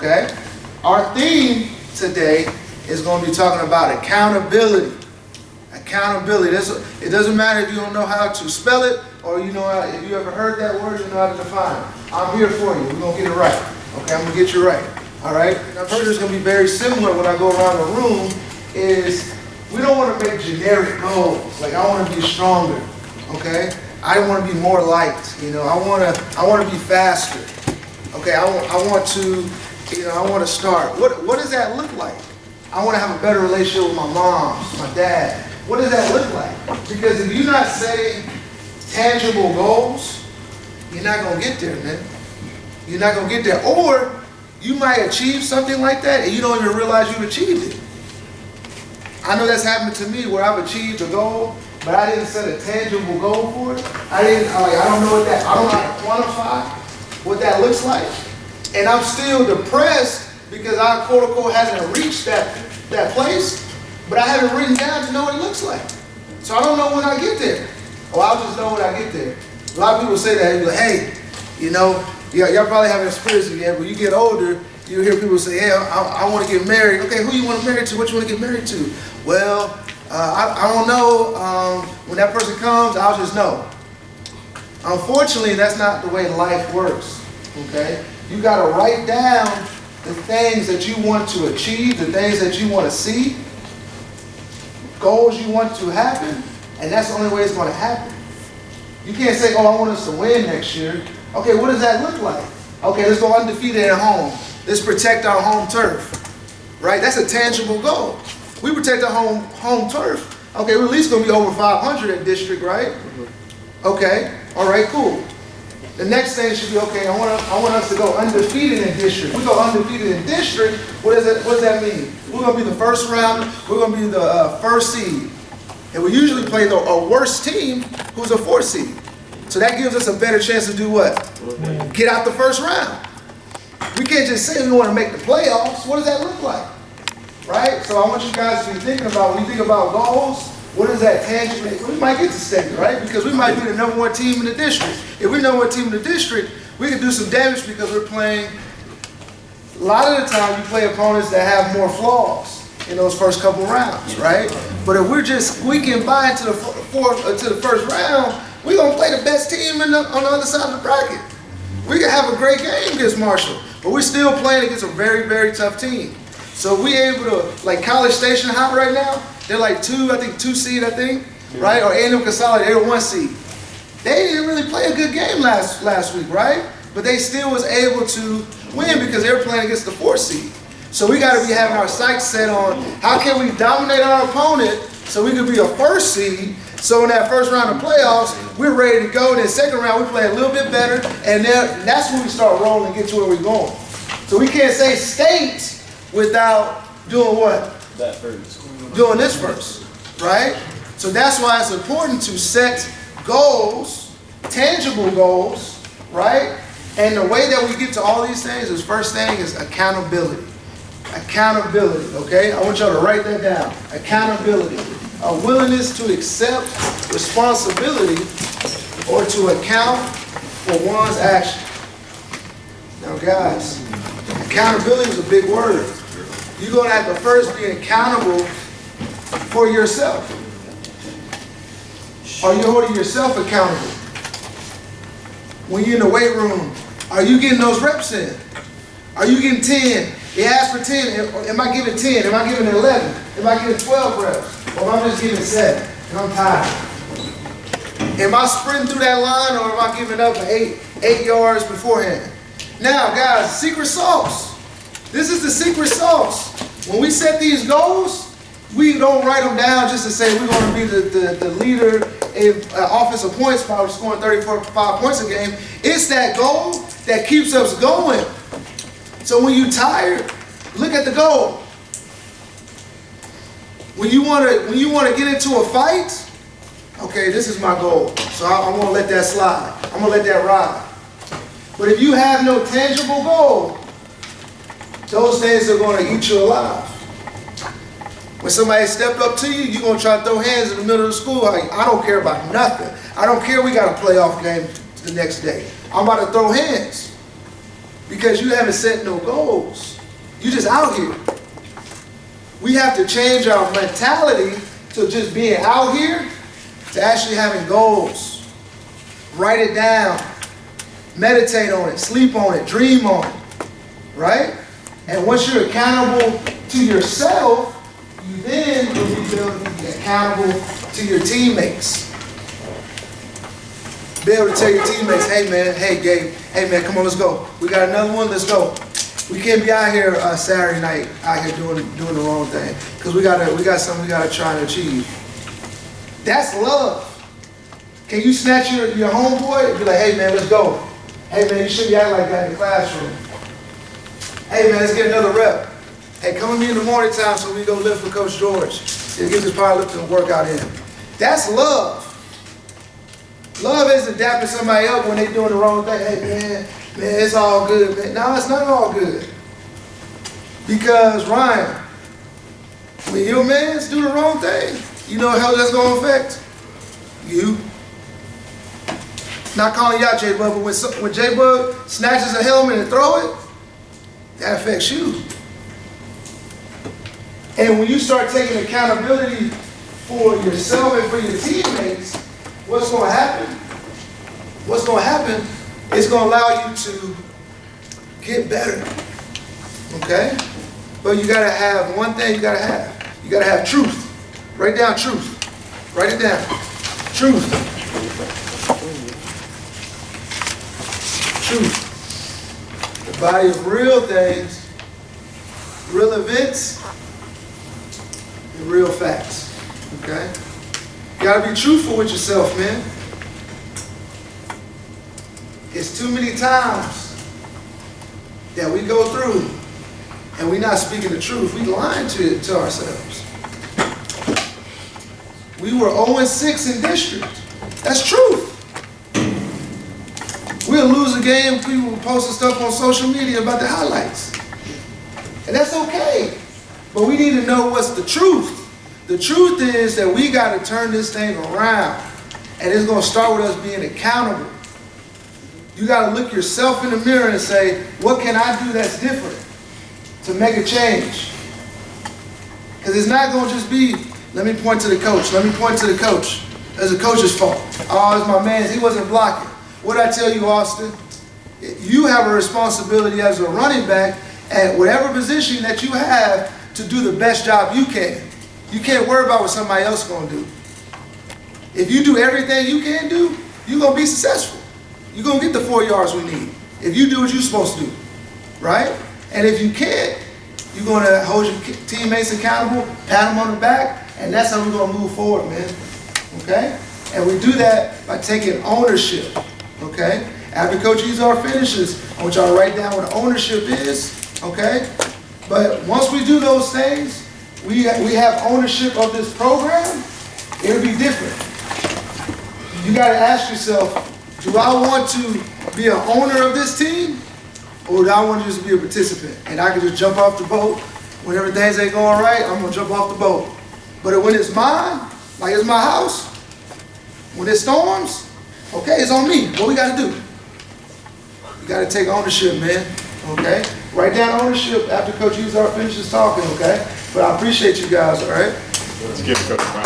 okay? Our theme today is going to be talking about accountability. Accountability. It doesn't matter if you don't know how to spell it or you know if you ever heard that word, you know how to define it. I'm here for you. We're going to get it right. Okay, I'm going to get you right. All right? And I'm sure it's going to be very similar when I go around the room is we don't want to make generic goals. Like I want to be stronger. Okay? I want to be more liked. You know, I want to be faster. Okay, I want to, you know, I want to start. What does that look like? I want to have a better relationship with my mom, my dad. What does that look like? Because if you're not setting tangible goals, you're not going to get there, man. You're not going to get there. Or you might achieve something like that and you don't even realize you achieved it. I know that's happened to me where I've achieved a goal, but I didn't set a tangible goal for it. I don't know how to quantify what that looks like. And I'm still depressed because I quote unquote hasn't reached that place, but I haven't written down to know what it looks like. So I don't know when I get there. Or I'll just know when I get there. A lot of people say that, like, hey, you know, y'all probably haven't experienced it yet, but when you get older, you hear people say, hey, I want to get married. Okay, who you want to marry to? What you want to get married to? Well, I don't know. When that person comes, I'll just know. Unfortunately, that's not the way life works, okay? You got to write down the things that you want to achieve, the things that you want to see, goals you want to happen, and that's the only way it's going to happen. You can't say, oh, I want us to win next year. Okay, what does that look like? Okay, let's go undefeated at home. Let's protect our home turf, right? That's a tangible goal. We protect our home turf. Okay, we're at least going to be over 500 at district, right? Okay, all right, cool. The next thing should be, okay, I want us to go undefeated in district. We go undefeated in district, what does that mean? We're going to be the first round, we're going to be the first seed. And we usually play a worse team who's a 4th seed. So that gives us a better chance to do what? Get out the first round. We can't just say we want to make the playoffs. What does that look like? Right? So I want you guys to be thinking about, when you think about goals, what is that tangible? We might get to state, right? Because we might be the #1 team in the district. If we're #1 team in the district, we can do some damage because we're playing, a lot of the time you play opponents that have more flaws in those first couple rounds, right? But if we're just squeaking by into the first round, we're going to play the best team on the other side of the bracket. We can have a great game against Marshall, but we're still playing against a very, very tough team. So we able to, like College Station High right now, they're like 2 seed, right? Or A&M Consolidated, they're 1 seed. They didn't really play a good game last week, right? But they still was able to win because they were playing against the 4th seed. So we got to be having our sights set on how can we dominate our opponent so we could be a 1st seed. So in that first round of playoffs, we're ready to go. Then second round, we play a little bit better, and then that's when we start rolling and get to where we're going. So we can't say state without doing what? That first. Doing this first, right? So that's why it's important to set goals, tangible goals, right? And the way that we get to all these things is, first thing is accountability. Accountability, okay? I want y'all to write that down. Accountability. A willingness to accept responsibility or to account for one's action. Now guys, accountability is a big word. You're going to have to first be accountable for yourself. Are you holding yourself accountable? When you're in the weight room, are you getting those reps in? Are you getting 10? They asked for 10. Am I giving 10? Am I giving 11? Am I giving 12 reps? Or am I just giving 7 and I'm tired? Am I sprinting through that line or am I giving up 8 yards beforehand? Now, guys, secret sauce. This is the secret sauce. When we set these goals, we don't write them down just to say we're going to be the leader in offensive points by scoring 35 points a game. It's that goal that keeps us going. So when you're tired, look at the goal. When you want to get into a fight, okay, this is my goal. So I'm going to let that slide. I'm going to let that ride. But if you have no tangible goal, those things are going to eat you alive. When somebody stepped up to you, you're going to try to throw hands in the middle of the school. I don't care about nothing. I don't care we got a playoff game the next day. I'm about to throw hands. because you haven't set no goals. You just out here. We have to change our mentality to just being out here to actually having goals. Write it down. Meditate on it. Sleep on it. Dream on it. Right? And once you're accountable to yourself, you then will be able to be accountable to your teammates. Be able to tell your teammates, hey man, hey Gabe, hey man, come on, let's go. We got another one, let's go. We can't be out here Saturday night, out here doing the wrong thing. Because we got something we gotta try and achieve. That's love. Can you snatch your homeboy and be like, hey man, let's go. Hey man, you shouldn't be acting like that in the classroom. Hey man, let's get another rep. Hey, come with me in the morning time so we go lift with Coach George. He'll get this powerlifting workout in. That's love. Love isn't dapping somebody up when they're doing the wrong thing. Hey man, it's all good, man. No, it's not all good. Because Ryan, when your mans do the wrong thing, you know how that's going to affect you. Not calling you out, J-Bug, but when J-Bug snatches a helmet and throw it, that affects you. And when you start taking accountability for yourself and for your teammates, what's going to happen? What's going to happen is going to allow you to get better. Okay? But you got to have one thing you got to have. You got to have truth. Write down truth. Write it down. Truth. Truth. The body of real things, real events, and real facts. Okay? You gotta be truthful with yourself, man. It's too many times that we go through and we're not speaking the truth. We lying to ourselves. We were 0-6 in district. That's truth. We'll lose a game, people posting stuff on social media about the highlights. And that's okay. But we need to know what's the truth. The truth is that we got to turn this thing around. And it's going to start with us being accountable. You got to look yourself in the mirror and say, what can I do that's different to make a change? Because it's not going to just be, let me point to the coach. Let me point to the coach. It's the coach's fault. Oh, it's my man's. He wasn't blocking. What did I tell you, Austin? You have a responsibility as a running back at whatever position that you have to do the best job you can. You can't worry about what somebody else is going to do. If you do everything you can do, you're going to be successful. You're going to get the 4 yards we need. If you do what you're supposed to do, right? And if you can't, you're going to hold your teammates accountable, pat them on the back, and that's how we're going to move forward, man. Okay? And we do that by taking ownership. Okay? After Coach uses our finishes, I want y'all to write down what ownership is. Okay? But once we do those things, we have ownership of this program, it'll be different. You got to ask yourself, do I want to be an owner of this team, or do I want to just be a participant? And I can just jump off the boat. Whenever things ain't going right, I'm going to jump off the boat. But when it's mine, like it's my house, when it storms, okay, it's on me. What we got to do? You got to take ownership, man. Okay? Write down ownership after Coach uses our finishes talking, okay? But I appreciate you guys, all right? Let's give Coach a round.